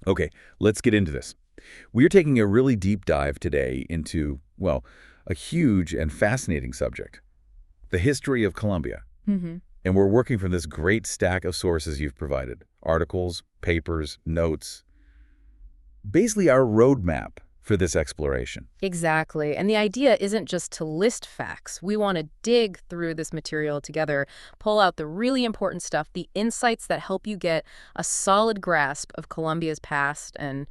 Okay, let's get into this. We're taking a really deep dive today into, well, a huge and fascinating subject, the history of Colombia. Hmm. And we're working from this great stack of sources you've provided, articles, papers, notes, basically our roadmap for this exploration. Exactly. And the idea isn't just to list facts. We want to dig through this material together, pull out the really important stuff, the insights that help you get a solid grasp of Colombia's past and,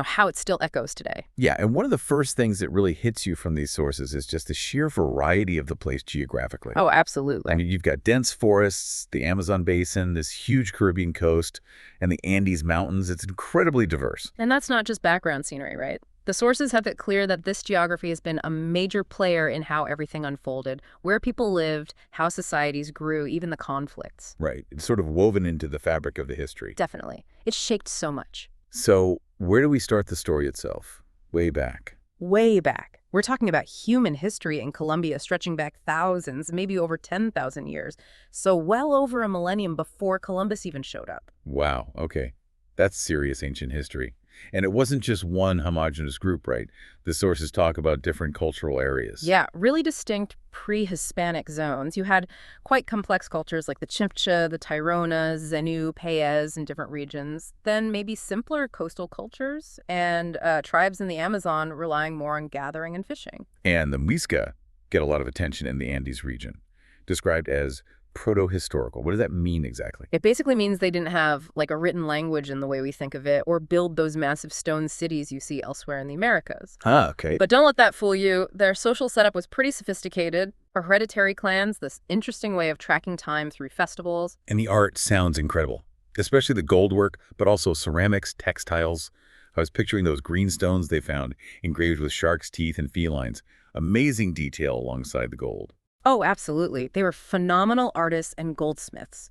how it still echoes today. Yeah, and one of the first things that really hits you from these sources is just the sheer variety of the place geographically. Oh, I absolutely. mean, you've got dense forests, the Amazon basin, this huge Caribbean coast, and the Andes Mountains. It's incredibly diverse. And that's not just background scenery, right? The sources have it clear that this geography has been a major player in how everything unfolded, where people lived, how societies grew, even the conflicts. Right. It's sort of woven into the fabric of the history. Definitely. It's shaped so much. So, where do we start the story itself? Way back. Way back. We're talking about human history in Colombia stretching back thousands, maybe over 10,000 years. So well over a millennium before Columbus even showed up. Wow, okay. That's serious ancient history. And it wasn't just one homogeneous group, right? The sources talk about different cultural areas. Yeah, really distinct pre-Hispanic zones. You had quite complex cultures like the Chimcha, the Tairona, Zenu, Payez in different regions. Then maybe simpler coastal cultures and tribes in the Amazon relying more on gathering and fishing. And the Muisca get a lot of attention in the Andes region, described as proto-historical. What does that mean exactly? It basically means they didn't have like a written language in the way we think of it or build those massive stone cities you see elsewhere in the Americas. Ah, okay. But don't let that fool you. Their social setup was pretty sophisticated. Hereditary clans, this interesting way of tracking time through festivals. And the art sounds incredible, especially the gold work, but also ceramics, textiles. I was picturing those green stones they found engraved with shark's teeth and felines. Amazing detail alongside the gold. Oh, absolutely. They were phenomenal artists and goldsmiths.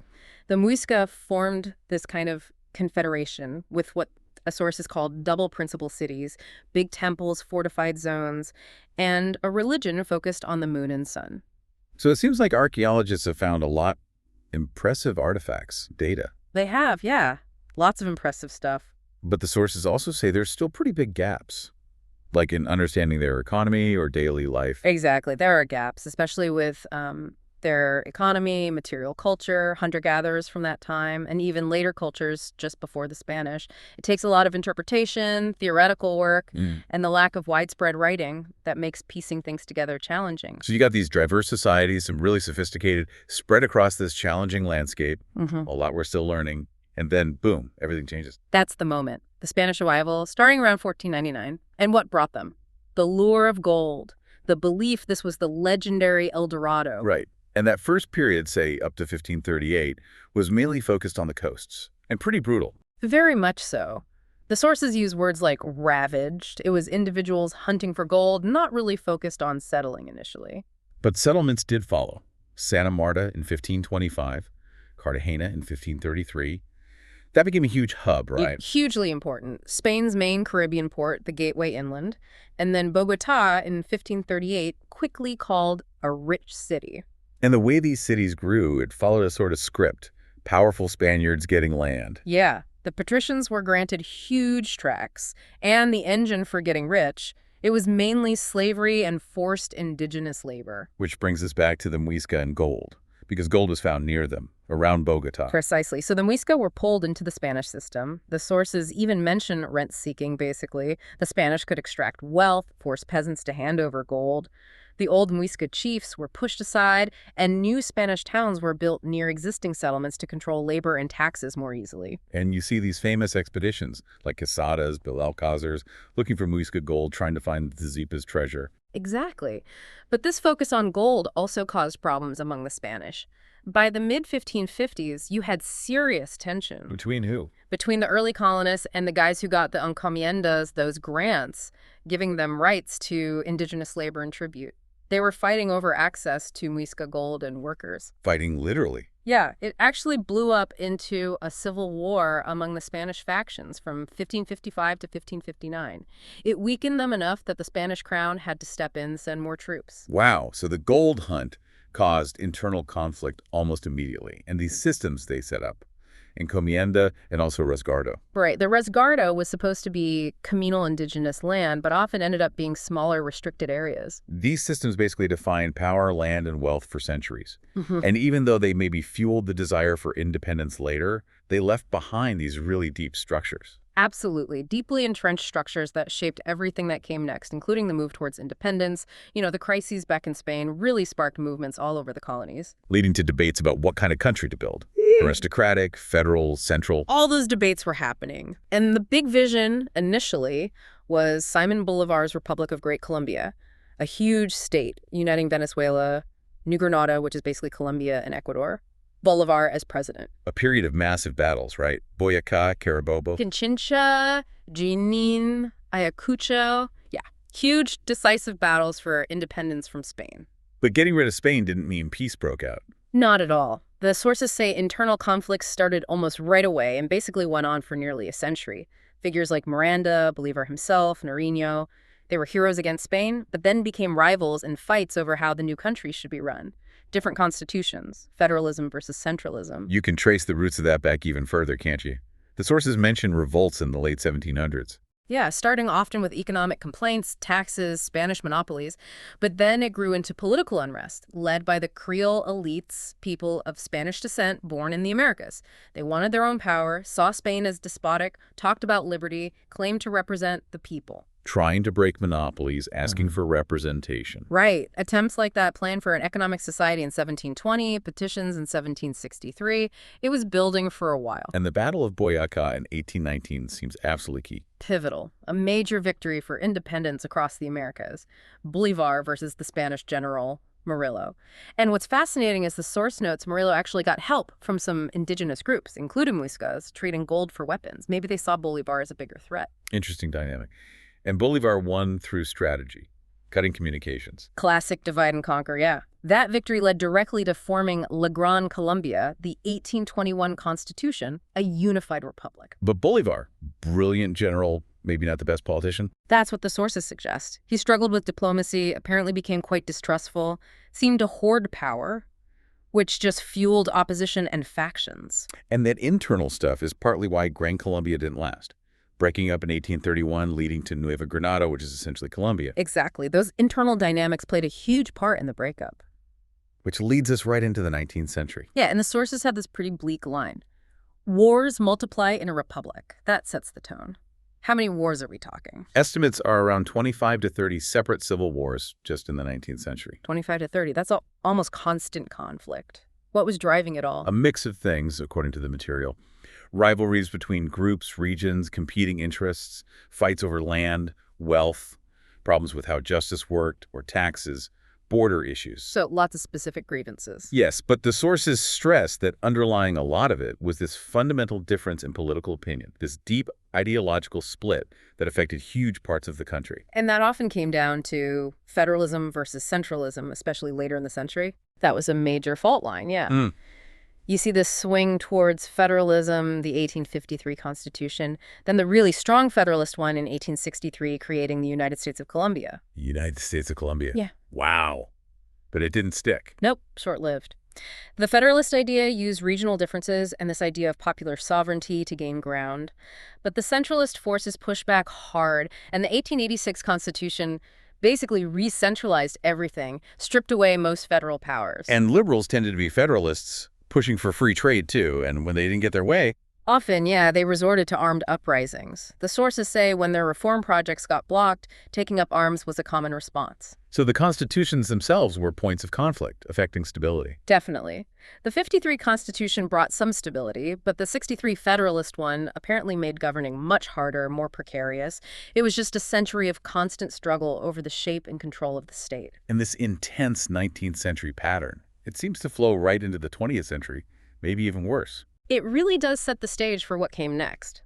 The Muisca formed this kind of confederation with what a source is called double principal cities, big temples, fortified zones, and a religion focused on the moon and sun. So it seems like archaeologists have found a lot impressive artifacts, data. They have, yeah. Lots of impressive stuff. But the sources also say there's still pretty big gaps, like in understanding their economy or daily life. Exactly. There are gaps, especially with their economy, material culture, hunter-gatherers from that time, and even later cultures just before the Spanish. It takes a lot of interpretation, theoretical work, and the lack of widespread writing that makes piecing things together challenging. So you got these diverse societies, some really sophisticated, spread across this challenging landscape, a lot we're still learning, and then boom, everything changes. That's the moment. The Spanish arrival, starting around 1499. And what brought them? The lure of gold, the belief this was the legendary El Dorado. Right. And that first period, say up to 1538, was mainly focused on the coasts, and pretty brutal. Very much so. The sources use words like ravaged. It was individuals hunting for gold, not really focused on settling initially. But settlements did follow. Santa Marta in 1525, Cartagena in 1533. That became a huge hub, right? Hugely important. Spain's main Caribbean port, the gateway inland, and then Bogota in 1538, quickly called a rich city. And the way these cities grew, it followed a sort of script. Powerful Spaniards getting land. Yeah, the patricians were granted huge tracts, and the engine for getting rich. It was mainly slavery and forced indigenous labor. Which brings us back to the Muisca and gold, because gold was found near them, around Bogota. Precisely. So the Muisca were pulled into the Spanish system. The sources even mention rent-seeking, basically. The Spanish could extract wealth, force peasants to hand over gold. The old Muisca chiefs were pushed aside, and new Spanish towns were built near existing settlements to control labor and taxes more easily. And you see these famous expeditions, like Quesada's, Belalcázar's, looking for Muisca gold, trying to find the Zipa's treasure. Exactly. But this focus on gold also caused problems among the Spanish. By the mid-1550s, you had serious tension. Between who? Between the early colonists and the guys who got the encomiendas, those grants, giving them rights to indigenous labor and tribute. They were fighting over access to Muisca gold and workers. Fighting literally. Yeah, it actually blew up into a civil war among the Spanish factions from 1555 to 1559. It weakened them enough that the Spanish crown had to step in and send more troops. Wow, so the gold hunt caused internal conflict almost immediately, and these systems they set up, encomienda, and also resguardo. Right. The resguardo was supposed to be communal indigenous land, but often ended up being smaller, restricted areas. These systems basically defined power, land, and wealth for centuries. Mhm. And even though they maybe fueled the desire for independence later, they left behind these really deep structures. Absolutely. Deeply entrenched structures that shaped everything that came next, including the move towards independence. The crises back in Spain really sparked movements all over the colonies. Leading to debates about what kind of country to build. Aristocratic, federal, central. All those debates were happening. And the big vision initially was Simon Bolivar's Republic of Great Colombia, a huge state uniting Venezuela, New Granada, which is basically Colombia and Ecuador, Bolivar as president. A period of massive battles, right? Boyacá, Carabobo. Pichincha, Junín, Ayacucho. Yeah, huge decisive battles for independence from Spain. But getting rid of Spain didn't mean peace broke out. Not at all. The sources say internal conflicts started almost right away and basically went on for nearly a century. Figures like Miranda, Bolivar himself, Nariño, they were heroes against Spain, but then became rivals in fights over how the new country should be run. Different constitutions, federalism versus centralism. You can trace the roots of that back even further, can't you? The sources mention revolts in the late 1700s. Yeah, starting often with economic complaints, taxes, Spanish monopolies, but then it grew into political unrest, led by the Creole elites, people of Spanish descent born in the Americas. They wanted their own power, saw Spain as despotic, talked about liberty, claimed to represent the people. Trying to break monopolies, asking for representation. Right. Attempts like that planned for an economic society in 1720, petitions in 1763. It was building for a while. And the Battle of Boyacá in 1819 seems absolutely key. Pivotal. A major victory for independence across the Americas. Bolivar versus the Spanish general Murillo. And what's fascinating is the source notes Murillo actually got help from some indigenous groups, including Muiscas, trading gold for weapons. Maybe they saw Bolivar as a bigger threat. Interesting dynamic. And Bolivar won through strategy, cutting communications. Classic divide and conquer, yeah. That victory led directly to forming La Gran Colombia, the 1821 Constitution, a unified republic. But Bolivar, brilliant general, maybe not the best politician. That's what the sources suggest. He struggled with diplomacy, apparently became quite distrustful, seemed to hoard power, which just fueled opposition and factions. And that internal stuff is partly why Gran Colombia didn't last. Breaking up in 1831, leading to Nueva Granada, which is essentially Colombia. Exactly. Those internal dynamics played a huge part in the breakup. Which leads us right into the 19th century. Yeah, and the sources have this pretty bleak line. Wars multiply in a republic. That sets the tone. How many wars are we talking? Estimates are around 25 to 30 separate civil wars just in the 19th century. 25 to 30. That's almost constant conflict. What was driving it all? A mix of things, according to the material. Rivalries between groups, regions, competing interests, fights over land, wealth, problems with how justice worked or taxes, border issues. So lots of specific grievances. Yes, but the sources stress that underlying a lot of it was this fundamental difference in political opinion, this deep ideological split that affected huge parts of the country. And that often came down to federalism versus centralism, especially later in the century. That was a major fault line, yeah. You see this swing towards federalism, the 1853 Constitution, then the really strong Federalist one in 1863, creating the United States of Colombia. United States of Colombia? Yeah. Wow. But it didn't stick. Nope, short-lived. The Federalist idea used regional differences and this idea of popular sovereignty to gain ground. But the centralist forces pushed back hard, and the 1886 Constitution basically re-centralized everything, stripped away most federal powers. And liberals tended to be federalists, pushing for free trade, too, and when they didn't get their way... Often, yeah, they resorted to armed uprisings. The sources say when their reform projects got blocked, taking up arms was a common response. So the constitutions themselves were points of conflict, affecting stability. Definitely. The 53 Constitution brought some stability, but the 63 Federalist one apparently made governing much harder, more precarious. It was just a century of constant struggle over the shape and control of the state. And this intense 19th century pattern, it seems to flow right into the 20th century, maybe even worse. It really does set the stage for what came next.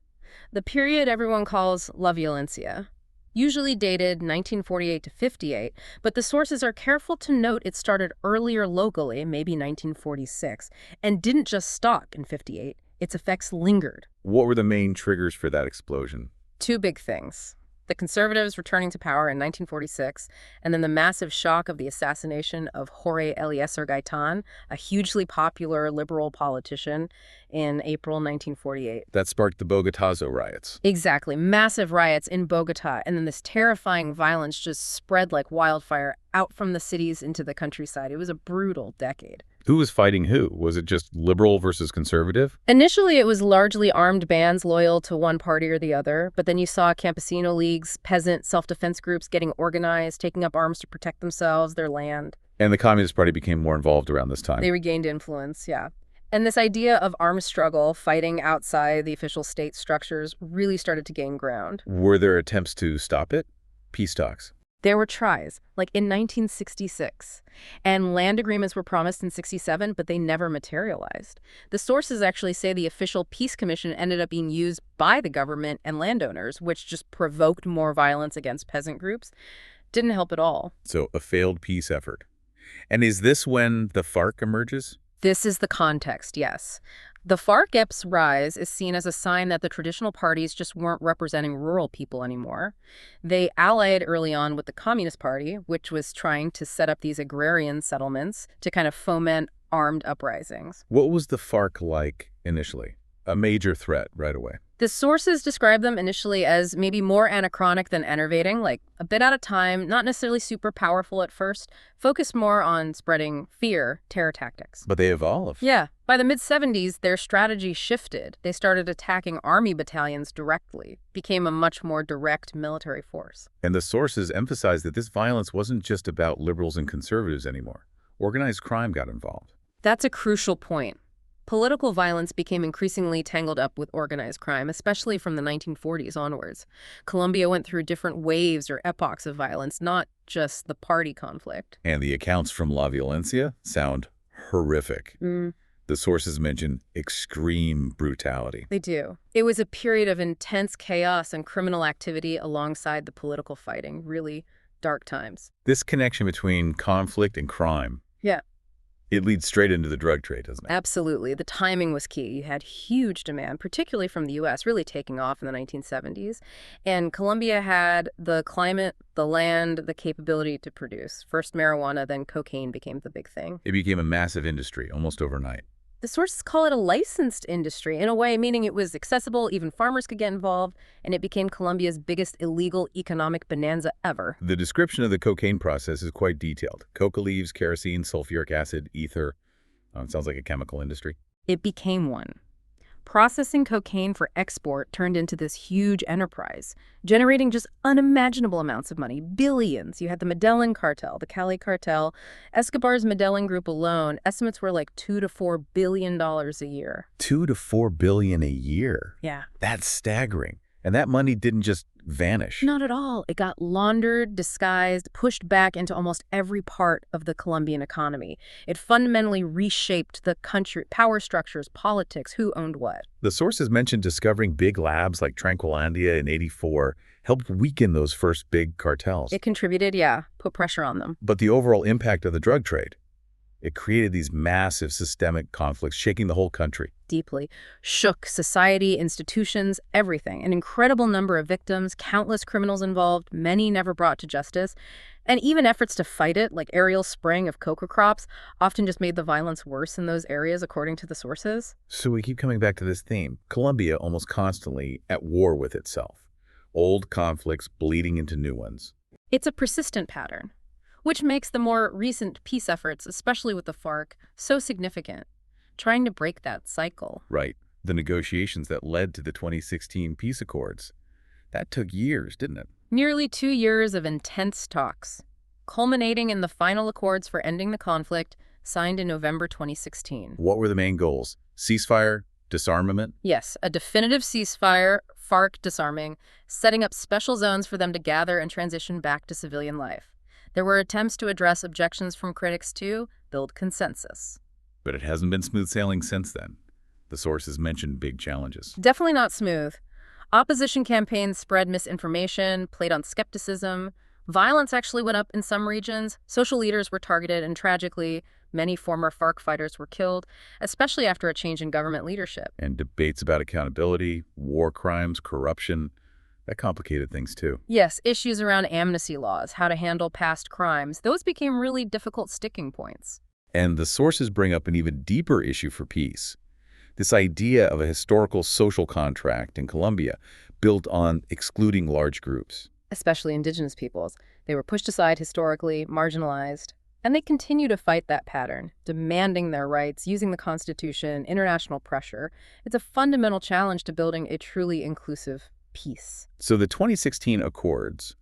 The period everyone calls La Violencia, usually dated 1948 to 58, but the sources are careful to note it started earlier locally, maybe 1946, and didn't just stop in 58. Its effects lingered. What were the main triggers for that explosion? Two big things. The conservatives returning to power in 1946, and then the massive shock of the assassination of Jorge Eliezer Gaitan, a hugely popular liberal politician, in April 1948. That sparked the Bogotazo riots. Exactly. Massive riots in Bogota, and then this terrifying violence just spread like wildfire out from the cities into the countryside. It was a brutal decade. Who was fighting who? Was it just liberal versus conservative? Initially, it was largely armed bands loyal to one party or the other, but then you saw campesino leagues, peasant self-defense groups getting organized, taking up arms to protect themselves, their land. And the Communist Party became more involved around this time. They regained influence, yeah. And this idea of armed struggle, fighting outside the official state structures, really started to gain ground. Were there attempts to stop it? Peace talks. There were tries, like in 1966, and land agreements were promised in 67, but they never materialized. The sources actually say the official peace commission ended up being used by the government and landowners, which just provoked more violence against peasant groups. Didn't help at all. So a failed peace effort. And is this when the FARC emerges? This is the context, yes. The FARC-EP's rise is seen as a sign that the traditional parties just weren't representing rural people anymore. They allied early on with the Communist Party, which was trying to set up these agrarian settlements to kind of foment armed uprisings. What was the FARC like initially? A major threat right away. The sources describe them initially as maybe more anachronic than enervating, like a bit out of time, not necessarily super powerful at first, focused more on spreading fear, terror tactics. But they evolved. Yeah. By the mid-70s, their strategy shifted. They started attacking army battalions directly, became a much more direct military force. And the sources emphasized that this violence wasn't just about liberals and conservatives anymore. Organized crime got involved. That's a crucial point. Political violence became increasingly tangled up with organized crime, especially from the 1940s onwards. Colombia went through different waves or epochs of violence, not just the party conflict. And the accounts from La Violencia sound horrific. The sources mention extreme brutality. They do. It was a period of intense chaos and criminal activity alongside the political fighting, really dark times. This connection between conflict and crime. Yeah. It leads straight into the drug trade, doesn't it? Absolutely. The timing was key. You had huge demand, particularly from the U.S., really taking off in the 1970s. And Colombia had the climate, the land, the capability to produce. First marijuana, then cocaine became the big thing. It became a massive industry almost overnight. The sources call it a licensed industry, in a way, meaning it was accessible, even farmers could get involved, and it became Colombia's biggest illegal economic bonanza ever. The description of the cocaine process is quite detailed. Coca leaves, kerosene, sulfuric acid, ether. It sounds like a chemical industry. It became one. Processing cocaine for export turned into this huge enterprise, generating just unimaginable amounts of money, billions. You had the Medellin cartel, the Cali cartel. Escobar's Medellin group alone, estimates were like $2 to $4 billion a year. $2 to $4 billion a year. Yeah. That's staggering. And that money didn't just vanish. Not at all. It got laundered, disguised, pushed back into almost every part of the Colombian economy. It fundamentally reshaped the country, power structures, politics, who owned what. The sources mentioned discovering big labs like Tranquilandia in '84 helped weaken those first big cartels. It contributed, yeah, put pressure on them. But the overall impact of the drug trade, it created these massive systemic conflicts, shaking the whole country. Deeply. Shook society, institutions, everything. An incredible number of victims, countless criminals involved, many never brought to justice. And even efforts to fight it, like aerial spraying of coca crops, often just made the violence worse in those areas, according to the sources. So we keep coming back to this theme. Colombia almost constantly at war with itself. Old conflicts bleeding into new ones. It's a persistent pattern, which makes the more recent peace efforts, especially with the FARC, so significant, trying to break that cycle. Right. The negotiations that led to the 2016 peace accords. That took years, didn't it? Nearly 2 years of intense talks, culminating in the final accords for ending the conflict, signed in November 2016. What were the main goals? Ceasefire? Disarmament? Yes, a definitive ceasefire, FARC disarming, setting up special zones for them to gather and transition back to civilian life. There were attempts to address objections from critics to build consensus. But it hasn't been smooth sailing since then. The sources mentioned big challenges. Definitely not smooth. Opposition campaigns spread misinformation, played on skepticism. Violence actually went up in some regions. Social leaders were targeted, and tragically, many former FARC fighters were killed, especially after a change in government leadership. And debates about accountability, war crimes, corruption, That complicated things too. Yes, issues around amnesty laws, how to handle past crimes, those became really difficult sticking points. And the sources bring up an even deeper issue for peace. This idea of a historical social contract in Colombia built on excluding large groups. Especially indigenous peoples. They were pushed aside historically, marginalized, and they continue to fight that pattern, demanding their rights, using the Constitution, international pressure. It's a fundamental challenge to building a truly inclusive peace. So the 2016 Accords,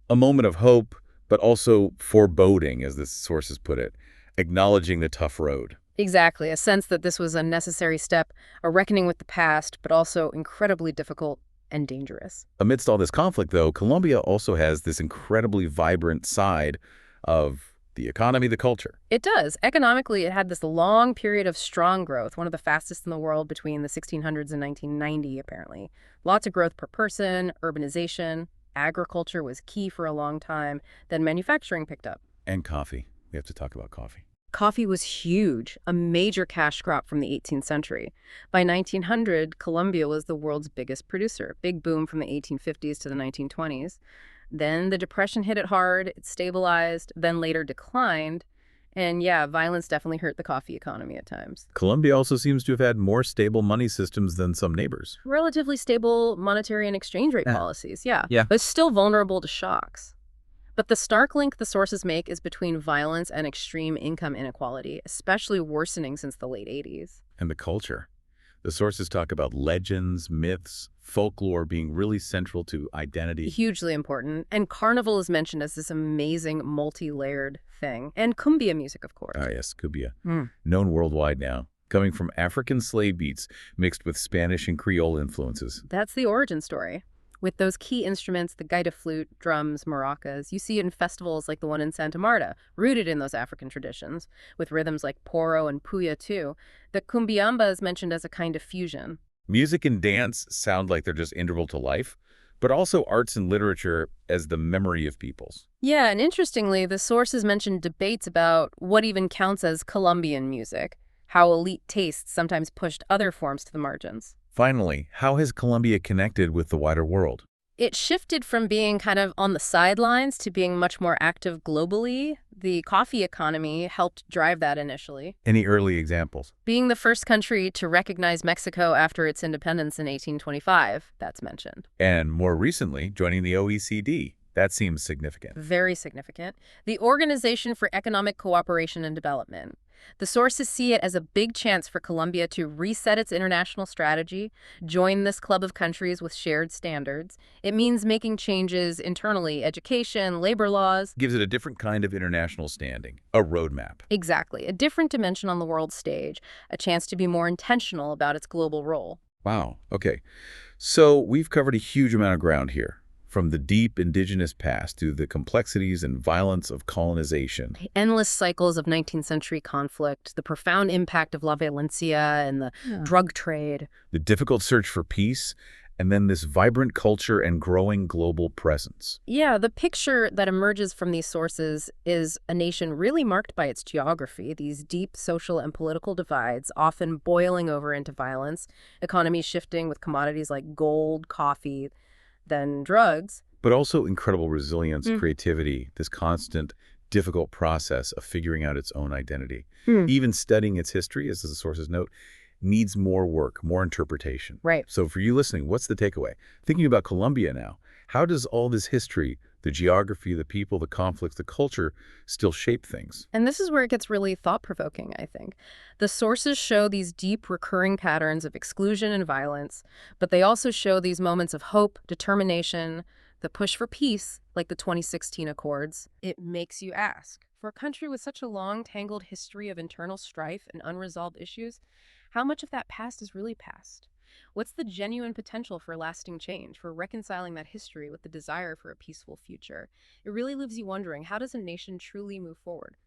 a moment of hope, but also foreboding, as the sources put it, acknowledging the tough road. Exactly, a sense that this was a necessary step, a reckoning with the past, but also incredibly difficult and dangerous. Amidst all this conflict, though, Colombia also has this incredibly vibrant side of the economy, the culture. It does. Economically, it had this long period of strong growth, one of the fastest in the world between the 1600s and 1990, apparently. Lots of growth per person, urbanization, agriculture was key for a long time, then manufacturing picked up. And coffee. We have to talk about coffee. Coffee was huge, a major cash crop from the 18th century. By 1900, Colombia was the world's biggest producer. Big boom from the 1850s to the 1920s. Then the Depression hit it hard, it stabilized, then later declined. And yeah, violence definitely hurt the coffee economy at times. Colombia also seems to have had more stable money systems than some neighbors. Relatively stable monetary and exchange rate Yeah. policies, yeah. Yeah. But still vulnerable to shocks. But the stark link the sources make is between violence and extreme income inequality, especially worsening since the late 80s. And the culture. The sources talk about legends, myths, folklore being really central to identity. Hugely important. And carnival is mentioned as this amazing multi-layered thing. And cumbia music, of course. Ah, yes, cumbia. Mm. Known worldwide now, coming from African slave beats mixed with Spanish and Creole influences. That's the origin story. With those key instruments, the gaita flute, drums, maracas, you see it in festivals like the one in Santa Marta, rooted in those African traditions, with rhythms like poro and puya too. The cumbiamba is mentioned as a kind of fusion. Music and dance sound like they're just integral to life, but also arts and literature as the memory of peoples. Yeah, and interestingly, the sources mention debates about what even counts as Colombian music, how elite tastes sometimes pushed other forms to the margins. Finally, how has Colombia connected with the wider world? It shifted from being kind of on the sidelines to being much more active globally. The coffee economy helped drive that initially. Any early examples? Being the first country to recognize Mexico after its independence in 1825, that's mentioned. And more recently, joining the OECD. That seems significant. Very significant. The Organization for Economic Cooperation and Development. The sources see it as a big chance for Colombia to reset its international strategy, join this club of countries with shared standards. It means making changes internally, education, labor laws. Gives it a different kind of international standing, a roadmap. Exactly. A different dimension on the world stage, a chance to be more intentional about its global role. Wow, okay. So we've covered a huge amount of ground here, from the deep indigenous past to the complexities and violence of colonization. The endless cycles of 19th century conflict, the profound impact of La Violencia and the drug trade. The difficult search for peace, and then this vibrant culture and growing global presence. Yeah, the picture that emerges from these sources is a nation really marked by its geography, these deep social and political divides, often boiling over into violence, economies shifting with commodities like gold, coffee, then drugs. But also incredible resilience, creativity, this constant, difficult process of figuring out its own identity. Even studying its history, as the sources note, needs more work, more interpretation. Right. So for you listening, what's the takeaway? Thinking about Colombia now, how does all this history, the geography, the people, the conflicts, the culture, still shape things? And this is where it gets really thought-provoking, I think. The sources show these deep, recurring patterns of exclusion and violence, but they also show these moments of hope, determination, the push for peace, like the 2016 Accords. It makes you ask, for a country with such a long, tangled history of internal strife and unresolved issues, how much of that past is really past? What's the genuine potential for lasting change, for reconciling that history with the desire for a peaceful future? It really leaves you wondering, how does a nation truly move forward?